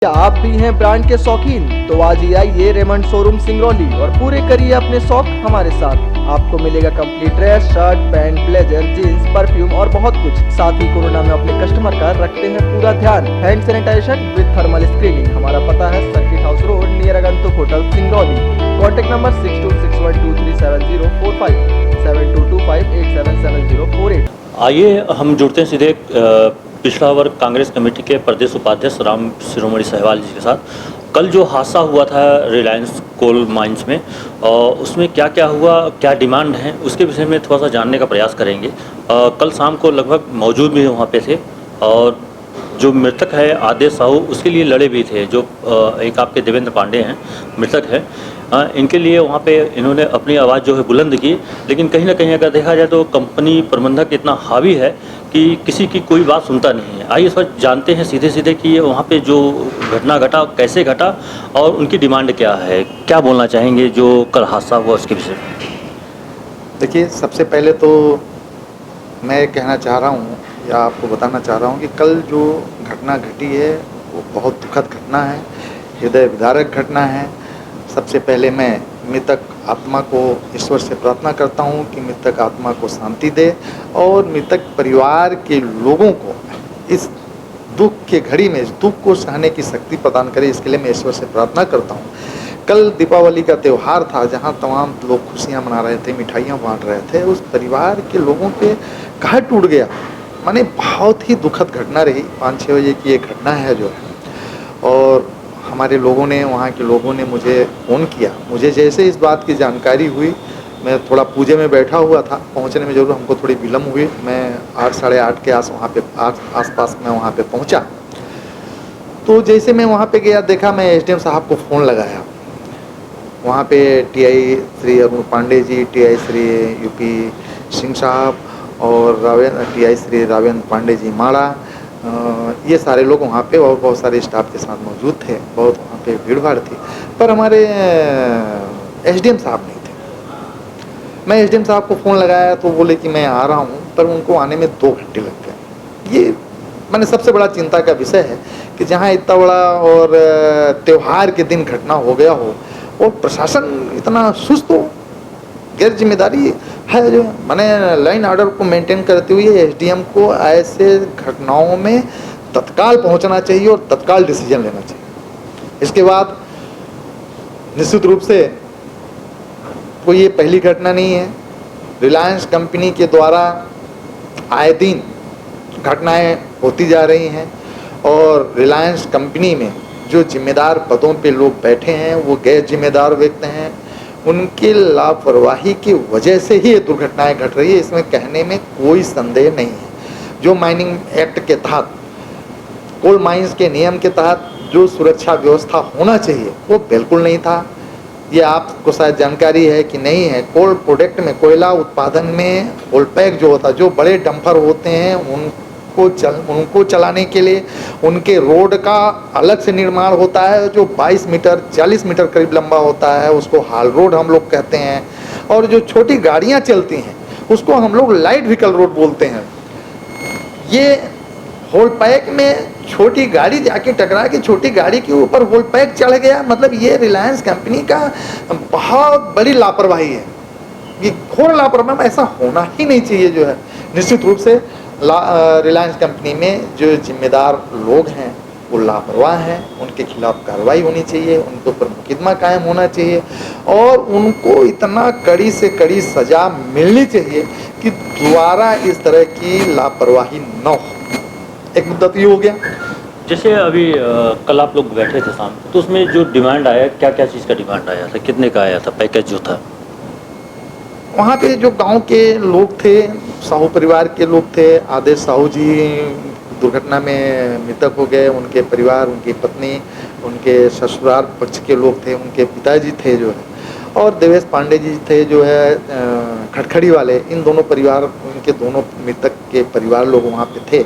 क्या आप भी हैं ब्रांड के शौकीन? तो आज ही आइए रेमंड शोरूम सिंगरौली और पूरे करिए अपने शौक हमारे साथ। आपको मिलेगा complete dress, shirt, pant, blazer, jeans, perfume और बहुत कुछ। साथ ही कोरोना में अपने कस्टमर का रखते हैं पूरा ध्यान। Hand sanitization with thermal screening. हमारा पता है circuit house road near Agantuk hotel Singrauli. Contact number 6261237045 7225877048। आइए हम जुड़ते हैं सीधे पिछड़ा वर्ग कांग्रेस कमेटी के प्रदेश उपाध्यक्ष राम शिरोमणि सहवाल जी के साथ। कल जो हादसा हुआ था रिलायंस कोल माइंस में, उसमें क्या क्या हुआ, क्या डिमांड है, उसके विषय में थोड़ा सा जानने का प्रयास करेंगे। कल शाम को लगभग मौजूद भी वहाँ पे थे और जो मृतक है आदेश साहू उसके लिए लड़े भी थे। जो एक आपके देवेंद्र पांडे हैं मृतक है, इनके लिए वहाँ पे इन्होंने अपनी आवाज़ जो है बुलंद की। लेकिन कहीं ना कहीं अगर देखा जाए तो कंपनी प्रबंधक इतना हावी है कि किसी की कोई बात सुनता नहीं है। आइए सर जानते हैं सीधे सीधे कि ये वहाँ पे जो घटना घटा कैसे घटा और उनकी डिमांड क्या है, क्या बोलना चाहेंगे जो कल हादसा हुआ उसके विषय में। देखिए, सबसे पहले तो मैं कहना चाह रहा हूँ या आपको बताना चाह रहा हूँ कि कल जो घटना घटी है वो बहुत दुखद घटना है, हृदय विदारक घटना है। सबसे पहले मैं मृतक आत्मा को ईश्वर से प्रार्थना करता हूँ कि मृतक आत्मा को शांति दे और मृतक परिवार के लोगों को इस दुख के घड़ी में इस दुख को सहने की शक्ति प्रदान करे, इसके लिए मैं ईश्वर से प्रार्थना करता हूँ। कल दीपावली का त्यौहार था, जहाँ तमाम लोग खुशियाँ मना रहे थे, मिठाइयाँ बांट रहे थे, उस परिवार के लोगों पे कहर टूट गया। माने बहुत ही दुखद घटना रही। 5-6 बजे की एक घटना है जो है, और हमारे लोगों ने, वहाँ के लोगों ने मुझे फ़ोन किया। मुझे जैसे इस बात की जानकारी हुई, मैं थोड़ा पूजे में बैठा हुआ था, पहुँचने में ज़रूर हमको थोड़ी विलम्ब हुई। मैं 8 साढ़े 8 के आसपास मैं वहाँ पे पहुँचा। तो जैसे मैं वहाँ पे गया, देखा, मैं एसडीएम साहब को फ़ोन लगाया। वहाँ पे TI Shri Arun Pandey ji, TI Shri UP Singh साहब और टीआई श्री रावेंद्र पांडे जी माड़ा, ये सारे लोग वहाँ पे और बहुत सारे स्टाफ के साथ मौजूद थे। बहुत वहाँ पे भीड़ भाड़ थी, पर हमारे एसडीएम साहब नहीं थे। मैं एसडीएम साहब को फ़ोन लगाया तो बोले कि मैं आ रहा हूँ, पर उनको आने में 2 घंटे लग गए। ये मैंने सबसे बड़ा चिंता का विषय है कि जहाँ इतना बड़ा और त्यौहार के दिन घटना हो गया हो और प्रशासन इतना सुस्त हो, गैर जिम्मेदारी है। जो मैंने लाइन ऑर्डर को मेंटेन करते हुए एसडीएम को ऐसे घटनाओं में तत्काल पहुंचना चाहिए और तत्काल डिसीजन लेना चाहिए। इसके बाद निश्चित रूप से कोई ये पहली घटना नहीं है। रिलायंस कंपनी के द्वारा आए दिन घटनाएं होती जा रही हैं और रिलायंस कंपनी में जो जिम्मेदार पदों पे लोग बैठे हैं वो गैर जिम्मेदार व्यक्ति हैं। उनकी लापरवाही की वजह से ही ये दुर्घटनाएं घट रही है, इसमें कहने में कोई संदेह नहीं है। जो माइनिंग एक्ट के तहत, कोल माइंस के नियम के तहत जो सुरक्षा व्यवस्था होना चाहिए वो बिल्कुल नहीं था। ये आपको शायद जानकारी है कि नहीं है। कोल प्रोडक्ट में, कोयला उत्पादन में कोल पैक जो होता है, जो बड़े डंपर होते हैं उनको चलाने के लिए उनके रोड का अलग से निर्माण होता है, जो 22 मीटर 40 मीटर करीब लंबा होता है, उसको हाल रोड हम लोग कहते हैं। और जो छोटी गाड़ियां चलती हैं उसको हम लोग लाइट व्हीकल रोड बोलते हैं। ये होल पैक में छोटी गाड़ी जाके टकरा के छोटी गाड़ी के ऊपर होल पैक चढ़ गया, मतलब ये रिलायंस कंपनी का बहुत बड़ी लापरवाही है। ये घोर लापरवाही, ऐसा होना ही नहीं चाहिए। जो है निश्चित रूप से रिलायंस कंपनी में जो जिम्मेदार लोग हैं वो लापरवाह हैं, उनके खिलाफ कार्रवाई होनी चाहिए, उनके ऊपर मुकदमा कायम होना चाहिए और उनको इतना कड़ी से कड़ी सजा मिलनी चाहिए कि दोबारा इस तरह की लापरवाही न हो। एक मुद्दा तो ये हो गया। जैसे अभी कल आप लोग बैठे थे शाम को, तो उसमें जो डिमांड आया, क्या क्या चीज़ का डिमांड आया था, कितने का आया था पैकेज जो था? वहाँ पे जो गांव के लोग थे, साहू परिवार के लोग थे। आदेश साहू जी दुर्घटना में मृतक हो गए, उनके परिवार, उनकी पत्नी, उनके ससुराल पक्ष के लोग थे, उनके पिताजी थे जो है, और देवेश पांडे जी थे जो है खटखड़ी वाले। इन दोनों परिवार, उनके दोनों मृतक के परिवार लोग वहाँ पे थे।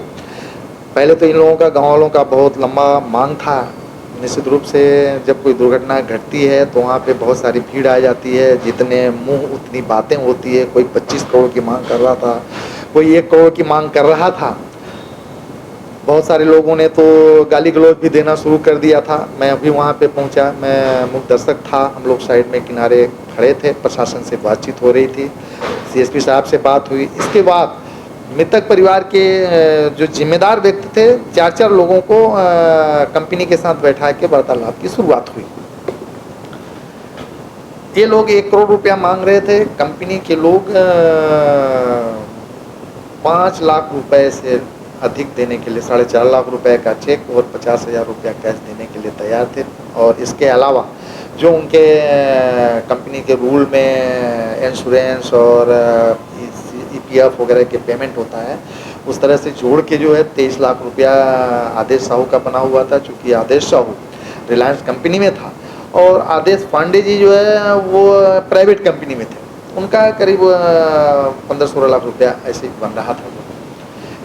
पहले तो इन लोगों का, गाँव वालों का बहुत लंबा मांग था। निश्चित रूप से जब कोई दुर्घटना घटती है तो वहाँ पे बहुत सारी भीड़ आ जाती है, जितने मुंह उतनी बातें होती है। कोई 25 करोड़ की मांग कर रहा था, कोई 1 करोड़ की मांग कर रहा था। बहुत सारे लोगों ने तो गाली गलौज भी देना शुरू कर दिया था। मैं अभी वहाँ पे पहुँचा, मैं मुख्य दर्शक था, हम लोग साइड में किनारे खड़े थे, प्रशासन से बातचीत हो रही थी, सीएसपी साहब से बात हुई। इसके बाद मृतक परिवार के जो जिम्मेदार व्यक्ति थे, 4-4 लोगों को कंपनी के साथ बैठा के वार्तालाप की शुरुआत हुई। ये लोग 1 करोड़ रुपया मांग रहे थे, कंपनी के लोग 5 लाख रुपए से अधिक देने के लिए 4.5 लाख रुपए का चेक और 50,000 रुपया कैश देने के लिए तैयार थे। और इसके अलावा जो उनके कंपनी के रूल में इंश्योरेंस और ईपीएफ वगैरह के पेमेंट होता है, उस तरह से जोड़ के जो है 23 लाख रुपया आदेश साहू का बना हुआ था। चूँकि आदेश साहू रिलायंस कंपनी में था और आदेश पांडे जी जो है वो प्राइवेट कंपनी में थे, उनका करीब 15-16 लाख रुपया ऐसे ही बन रहा था।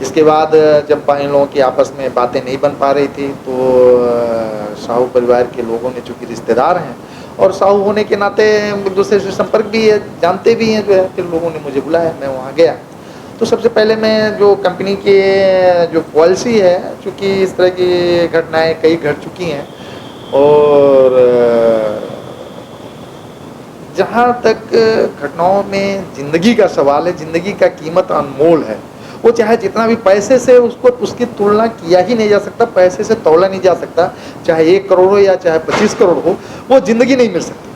इसके बाद जब इन लोगों की आपस में बातें नहीं बन पा रही थी तो साहू परिवार के लोगों ने, चूँकि रिश्तेदार हैं और साहू होने के नाते एक दूसरे से संपर्क भी है, जानते भी हैं जो है, फिर लोगों ने मुझे बुलाया, मैं वहाँ गया। तो सबसे पहले मैं जो कंपनी के जो पॉलिसी है, चूँकि इस तरह की घटनाएँ कई घट चुकी हैं और जहाँ तक घटनाओं में ज़िंदगी का सवाल है, ज़िंदगी का कीमत अनमोल है। वो चाहे जितना भी पैसे से उसको उसकी तुलना किया ही नहीं जा सकता, पैसे से तौला नहीं जा सकता, चाहे 1 करोड़ हो या चाहे 25 करोड़ हो, वो ज़िंदगी नहीं मिल सकती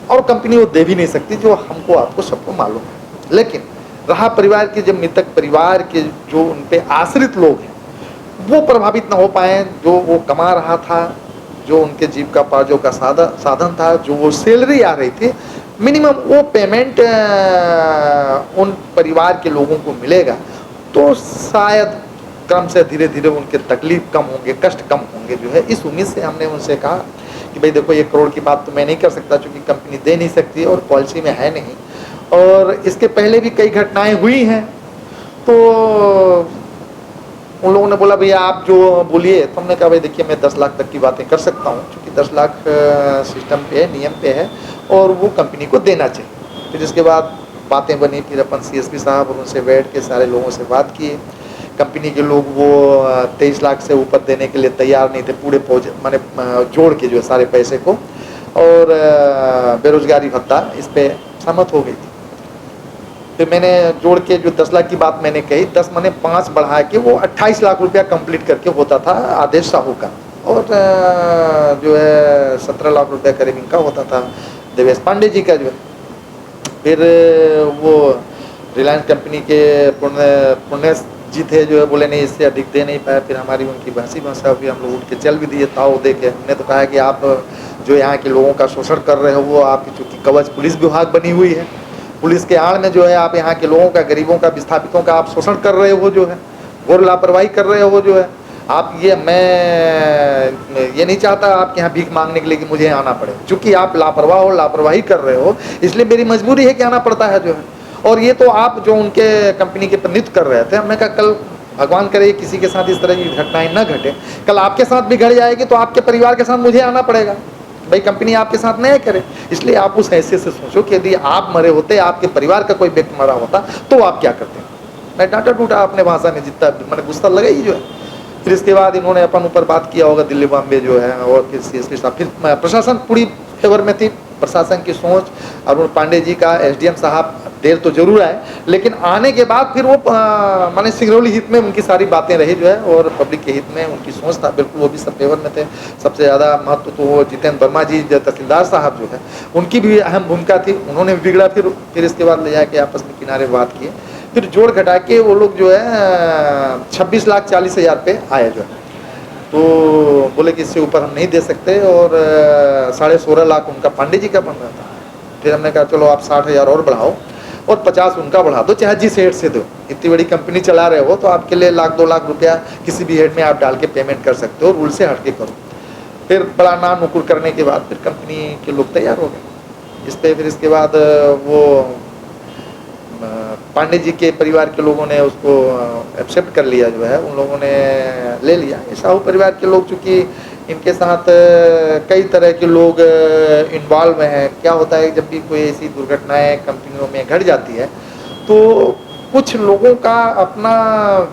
और कंपनी वो दे भी नहीं सकती, जो हमको आपको सबको मालूम है। लेकिन रहा परिवार के, जब मृतक परिवार के जो उन पे आश्रित लोग हैं वो प्रभावित ना हो पाए, जो वो कमा रहा था, जो उनके जीविकोपार्जन का साधन था, जो वो सैलरी आ रही थी, मिनिमम वो पेमेंट उन परिवार के लोगों को मिलेगा तो शायद क्रम से धीरे धीरे उनके तकलीफ कम होंगे, कष्ट कम होंगे जो है। इस उम्मीद से हमने उनसे कहा कि भाई देखो 1 करोड़ की बात तो मैं नहीं कर सकता, क्योंकि कंपनी दे नहीं सकती और पॉलिसी में है नहीं, और इसके पहले भी कई घटनाएं हुई हैं। तो उन लोगों ने बोला भैया आप जो बोलिए, तो हमने कहा भाई देखिए मैं 10 लाख तक की बातें कर सकता हूँ, क्योंकि 10 लाख सिस्टम पे है, नियम पे है और वो कंपनी को देना चाहिए। फिर इसके बाद बातें बनी, फिर अपन सीएसपी साहब और उनसे बैठ के सारे लोगों से बात किए। कंपनी के लोग वो 23 लाख से ऊपर देने के लिए तैयार नहीं थे, पूरे माने जोड़ के जो है सारे पैसे को, और बेरोजगारी भत्ता इस पे सहमत हो गई थी। फिर मैंने जोड़ के जो 10 लाख की बात मैंने कही, 10 माने 5 बढ़ा के वो 28 लाख रुपया कंप्लीट करके होता था आदेश साहू का, और जो है 17 लाख रुपया करीब इनका होता था देवेश पांडे जी का जो है। फिर वो रिलायंस कंपनी के पुण्य जी थे जो है, बोले नहीं इससे अधिक दे नहीं पाए। फिर हमारी उनकी बहसी भाषा हुई, हम लोग उठ के चल भी दिए ताव दे के। हमने तो कहा कि आप जो यहाँ के लोगों का शोषण कर रहे हो, वो आपकी चूँकि कवच पुलिस विभाग बनी हुई है, पुलिस के आड़ में जो है आप यहाँ के लोगों का, गरीबों का, विस्थापितों का आप शोषण कर रहे हो जो है, घोर लापरवाही कर रहे हो जो है। आप ये, मैं ये नहीं चाहता आपके यहाँ भीख मांगने के लिए कि मुझे आना पड़े, चूँकि आप लापरवाह हो, लापरवाही कर रहे हो, इसलिए मेरी मजबूरी है कि आना पड़ता है जो है। और ये तो आप जो उनके कंपनी के प्रतिनिधित्व कर रहे थे, हमने कहा कल भगवान करे किसी के साथ इस तरह की घटनाएं न घटे, कल आपके साथ भी घट जाएगी तो आपके परिवार के साथ मुझे आना पड़ेगा, भाई कंपनी आपके साथ नहीं करे। इसलिए आप उस हैसियत से सोचो कि यदि आप मरे होते, आपके परिवार का कोई व्यक्ति मरा होता तो आप क्या करते। मैं डांटा टूटा अपने भाषा में, जितना मैंने गुस्सा लगा ही जो है। फिर इसके बाद इन्होंने अपन ऊपर बात किया होगा दिल्ली बॉम्बे जो है, और फिर सीएसपी साहब, फिर प्रशासन पूरी फेवर में थी, प्रशासन की सोच, अरुण पांडे जी का एसडीएम साहब देर तो जरूर आए, लेकिन आने के बाद फिर वो माने सिंगरौली हित में उनकी सारी बातें रही जो है, और पब्लिक के हित में उनकी सोच था, बिल्कुल वो भी सब फेवर में थे। सबसे ज़्यादा महत्व तो वो जितेंद्र वर्मा जी जो तहसीलदार साहब जो है, उनकी भी अहम भूमिका थी, उन्होंने भी बिगड़ा। फिर इसके बाद ले जाके आपस में किनारे बात किए, फिर जोड़ घटा के वो लोग जो है 26,40,000 पे आए जो है। तो बोले कि इससे ऊपर हम नहीं दे सकते, और 16.5 लाख उनका पांडे जी का बन रहा था। फिर हमने कहा चलो आप 60,000 और बढ़ाओ और 50 उनका बढ़ा दो, चाहे जिस हेड से दो, इतनी बड़ी कंपनी चला रहे हो तो आपके लिए 1-2 लाख रुपया किसी भी हेड में आप डाल के पेमेंट कर सकते हो, रूल से हट के करो। फिर बड़ा नाम नुकुर करने के बाद फिर कंपनी के लोग तैयार हो गए इस पर। फिर इसके बाद वो पांडे जी के परिवार के लोगों ने उसको एक्सेप्ट कर लिया जो है, उन लोगों ने ले लिया। साहू परिवार के लोग चूँकि इनके साथ कई तरह के लोग इन्वॉल्व हैं। क्या होता है जब भी कोई ऐसी दुर्घटनाएं कंपनियों में घट जाती है तो कुछ लोगों का अपना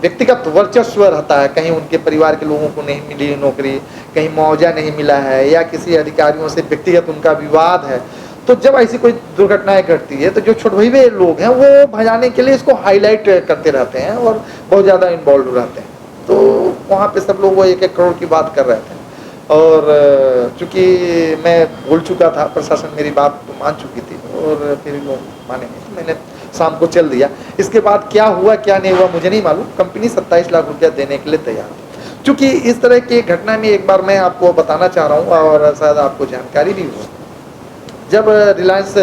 व्यक्तिगत वर्चस्व रहता है, कहीं उनके परिवार के लोगों को नहीं मिली नौकरी, कहीं मुआवजा नहीं मिला है, या किसी अधिकारियों से व्यक्तिगत उनका विवाद है, तो जब ऐसी कोई दुर्घटनाएं घटती है तो जो छोटे लोग हैं वो भजाने के लिए इसको हाईलाइट करते रहते हैं और बहुत ज़्यादा इन्वॉल्व रहते हैं। तो वहाँ पे सब लोग वो 1-1 करोड़ की बात कर रहे थे, और चूँकि मैं बोल चुका था, प्रशासन मेरी बात तो मान चुकी थी और फिर वो माने नहीं, तो मैंने शाम को चल दिया। इसके बाद क्या हुआ क्या नहीं हुआ मुझे नहीं मालूम। कंपनी 27 लाख रुपया देने के लिए तैयार थी। चूँकि इस तरह की घटना में एक बार मैं आपको बताना चाह रहा हूँ और शायद आपको जानकारी भी हो, जब रिलायंस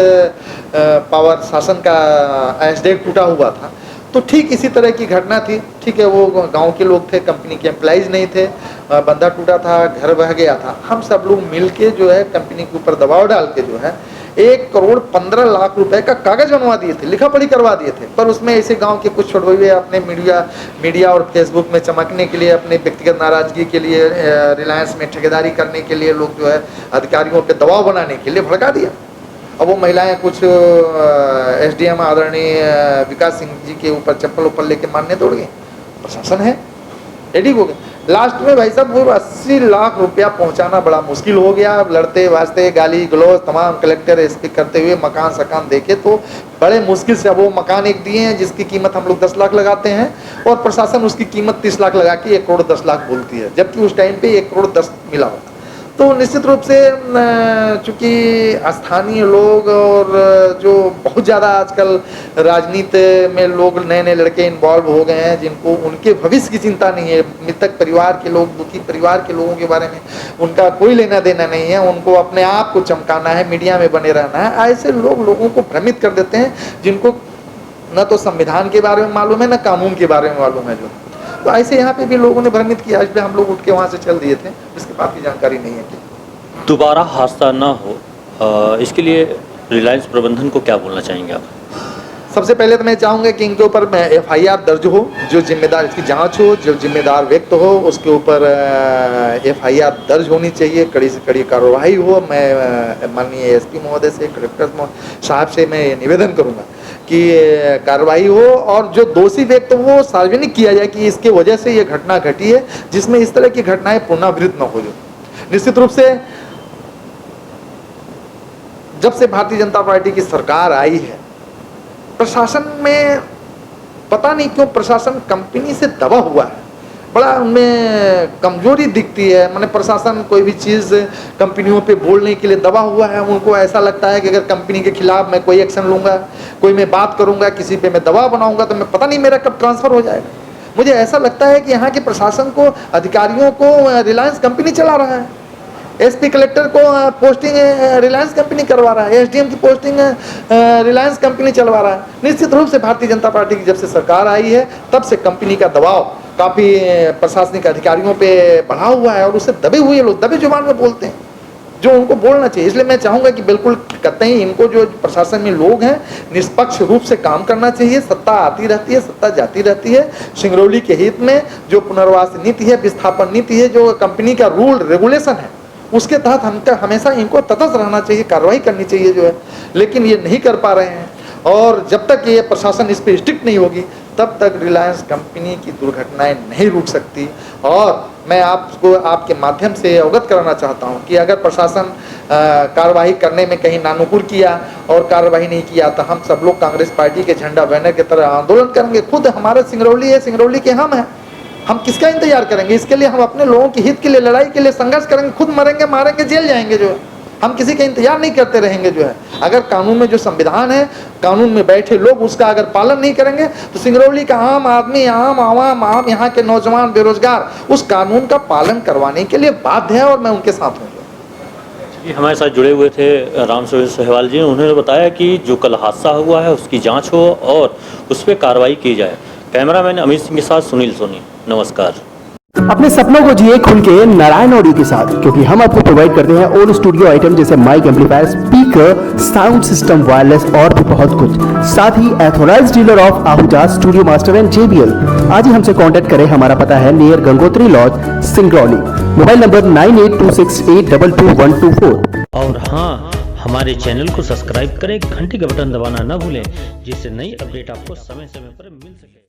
पावर शासन का एसडेक टूटा हुआ था तो ठीक इसी तरह की घटना थी। ठीक है, वो गांव के लोग थे, कंपनी के एम्प्लॉइज नहीं थे, बंदा टूटा था, घर बह गया था। हम सब लोग मिलके जो है कंपनी के ऊपर दबाव डाल के जो है 1 करोड़ 15 लाख रुपए का कागज बनवा दिए थे, लिखा पढ़ी करवा दिए थे। पर उसमें ऐसे गांव के कुछ छोटे अपने मीडिया और फेसबुक में चमकने के लिए, अपने व्यक्तिगत नाराजगी के लिए, रिलायंस में ठेकेदारी करने के लिए लोग जो है अधिकारियों पे दबाव बनाने के लिए भड़का दिया। अब वो महिलाएं कुछ एसडीएम आदरणीय विकास सिंह जी के ऊपर चप्पल लेके मारने दौड़ गई। प्रशासन है रेडी हो गए। लास्ट में भाई साहब वो 80 लाख रुपया पहुंचाना बड़ा मुश्किल हो गया। लड़ते वास्ते गाली गलौज तमाम कलेक्टर एसपी करते हुए मकान सकान देखे तो बड़े मुश्किल से अब वो मकान एक दिए हैं जिसकी कीमत हम लोग 10 लाख लगाते हैं और प्रशासन उसकी कीमत 30 लाख लगा के 1 करोड़ 10 लाख बोलती है, जबकि उस टाइम पे 1 करोड़ 10 मिला होता। तो निश्चित रूप से चूँकि स्थानीय लोग और जो बहुत ज़्यादा आजकल राजनीति में लोग नए लड़के इन्वॉल्व हो गए हैं, जिनको उनके भविष्य की चिंता नहीं है, मृतक परिवार के लोग, दुखी परिवार के लोगों के बारे में उनका कोई लेना देना नहीं है, उनको अपने आप को चमकाना है, मीडिया में बने रहना है। ऐसे लोगों को भ्रमित कर देते हैं जिनको न तो संविधान के बारे में मालूम है न कानून के बारे में मालूम है। जो तो ऐसे यहाँ पे भी लोगों ने भ्रमित किया, इसलिए हम लोग उठ के वहाँ से चल दिए थे। इसके बाद की जानकारी नहीं है कि दोबारा हादसा ना हो, इसके लिए रिलायंस प्रबंधन को क्या बोलना चाहेंगे आप? सबसे पहले तो मैं चाहूँगा कि इनके ऊपर FIR दर्ज हो, जो जिम्मेदार, इसकी जांच हो, जो जिम्मेदार व्यक्ति हो उसके ऊपर FIR दर्ज होनी चाहिए, कड़ी से कड़ी कार्रवाई हो। मैं माननीय SP महोदय से, कलेक्टर साहब से मैं निवेदन करूँगा कि कार्रवाई हो और जो दोषी व्यक्ति वो सार्वजनिक किया जाए कि इसके वजह से ये घटना घटी है, जिसमें इस तरह की घटनाएं पुनरावृत्त न हो। निश्चित रूप से जब से भारतीय जनता पार्टी की सरकार आई है, प्रशासन में पता नहीं क्यों प्रशासन कंपनी से दबा हुआ है, बड़ा उनमें कमजोरी दिखती है। माने प्रशासन कोई भी चीज़ कंपनियों पे बोलने के लिए दबा हुआ है। उनको ऐसा लगता है कि अगर कंपनी के खिलाफ मैं कोई एक्शन लूँगा, कोई मैं बात करूँगा, किसी पे मैं दबाव बनाऊँगा तो मैं पता नहीं मेरा कब ट्रांसफ़र हो जाएगा। मुझे ऐसा लगता है कि यहाँ के प्रशासन को, अधिकारियों को रिलायंस कंपनी चला रहा है। SP कलेक्टर को पोस्टिंग रिलायंस कंपनी करवा रहा है, SDM की पोस्टिंग रिलायंस कंपनी चलवा रहा है। निश्चित रूप से भारतीय जनता पार्टी की जब से सरकार आई है तब से कंपनी का दबाव काफ़ी प्रशासनिक अधिकारियों पे बढ़ा हुआ है और उससे दबे हुए लोग दबे जुबान में बोलते हैं जो उनको बोलना चाहिए। इसलिए मैं चाहूँगा कि बिल्कुल कतई इनको, जो प्रशासन में लोग हैं, निष्पक्ष रूप से काम करना चाहिए। सत्ता आती रहती है, सत्ता जाती रहती है। सिंगरौली के हित में जो पुनर्वास नीति है, विस्थापन नीति है, जो कंपनी का रूल रेगुलेशन है, उसके तहत हमका हमेशा इनको तटस्थ रहना चाहिए, कार्रवाई करनी चाहिए जो है, लेकिन ये नहीं कर पा रहे हैं। और जब तक ये प्रशासन इस पर स्ट्रिक्ट नहीं होगी तब तक रिलायंस कंपनी की दुर्घटनाएं नहीं रुक सकती। और मैं आपको आपके माध्यम से अवगत कराना चाहता हूं कि अगर प्रशासन कार्रवाई करने में कहीं नानुकुर किया और कार्रवाई नहीं किया तो हम सब लोग कांग्रेस पार्टी के झंडा बैनर की तरह आंदोलन करेंगे। खुद हमारा सिंगरौली है, सिंगरौली के हम हैं, हम किसका इंतजार करेंगे? इसके लिए हम अपने लोगों के हित के लिए, लड़ाई के लिए संघर्ष करेंगे, खुद मरेंगे, मारेंगे, जेल जाएंगे। जो है हम किसी का इंतजार नहीं करते रहेंगे। जो है अगर कानून में जो संविधान है, कानून में बैठे लोग उसका अगर पालन नहीं करेंगे तो सिंगरौली का आम आदमी, आम आवाम, यहाँ के नौजवान बेरोजगार उस कानून का पालन करवाने के लिए बाध्य है और मैं उनके साथ हूँ। हमारे साथ जुड़े हुए थे रामसूरज सहवाल जी। उन्होंने बताया कि जो कल हादसा हुआ है उसकी जाँच हो और उस पर कार्रवाई की जाए। कैमरामैन अमित सिंह के साथ सुनील सोनी। नमस्कार। अपने सपनों को जिए खुल के नारायण ऑडियो के साथ, क्योंकि हम आपको प्रोवाइड करते हैं ओन स्टूडियो आइटम जैसे mic, amplifier, speaker, sound system, wireless और भी बहुत कुछ। साथ ही authorized dealer of Ahuja, studio master and JBL। आज ही हमसे कांटेक्ट करें। हमारा पता है near Gangotri lodge, Singrauli. Mobile number 9826822124। और हाँ, हमारे चैनल को सब्सक्राइब करें, घंटी का बटन दबाना न भूलें, जिससे नई अपडेट आपको समय समय पर मिल सके।